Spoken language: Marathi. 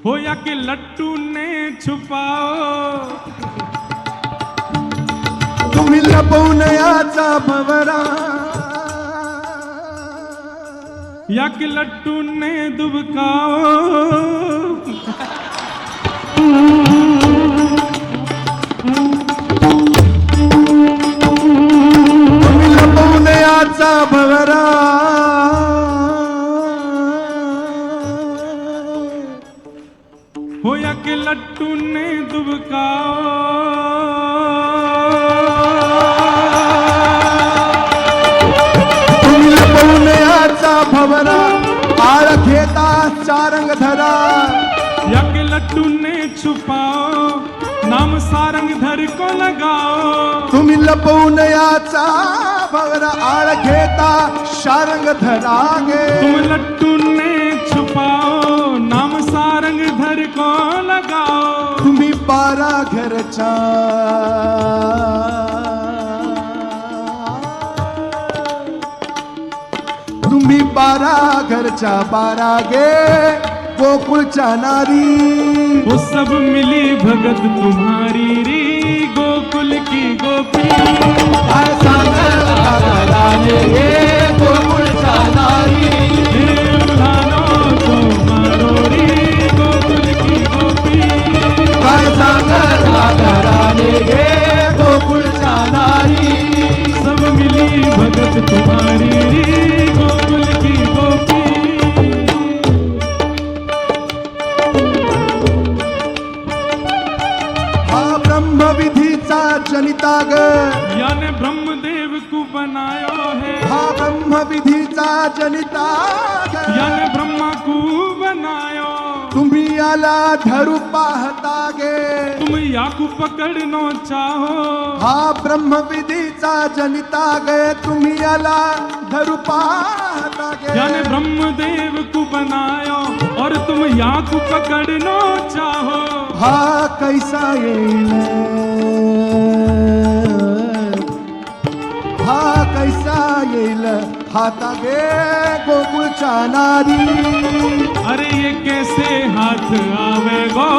हो या के लट्टू ने छुपाओ, तुम्ही लपवण्याचा भवरा, या के लट्टू ने दुबकाओ, तुम्ही लपवण्याचा भवरा, हो या के लट्टू ने दुबकाओ, तुम्ही लपवण्याचा भवरा, आळ घेता चारंग धरा, या के लट्टू ने छुपाओ, नाम सारंग धर को लगाओ, तुम्ही लपवण्याचा भवरा, आळ घेता शारंग धरा गे, तुम लट्टू ने छुपाओ, नाम सारंग धर को लगाओ, तुम्ही 12 घरचा, तुम्ही 12 घरच्या 12 गे गोकुळच्या नारी, वो सब मिली भगत तुम्हारी रे गोकुल की गोपी, काय सांगत राणे गे गोकुळच्या नारी, हे उल्हानो को मारो रे गोकुल की गोपी, काय सांगत राणे गे गोकुळच्या नारी, सब मिली भगत तुम्हारी रे गोकुल की गोपी। हा ब्रह्मविधीचा जनिता ग, याने ब्रह्मदेव को बनायो है, हा ब्रह्मविधीचा जनिता ग, याने ब्रह्मा को बनायो, तुम्ही याला धरू पाहता गे, तुम याकू पकड़नो चाहो, हा ब्रह्मविधीचा जनिता गे, तुम्ही याला धरू पाहता गे, याने ब्रह्मदेव को बनायो और तुम याकू पकड़नो चाहो, हा कैसा येईल, हा कैसा येईल हाता गे गोकुळच्या नारी, अरे ये कैसे हाथ आवे गो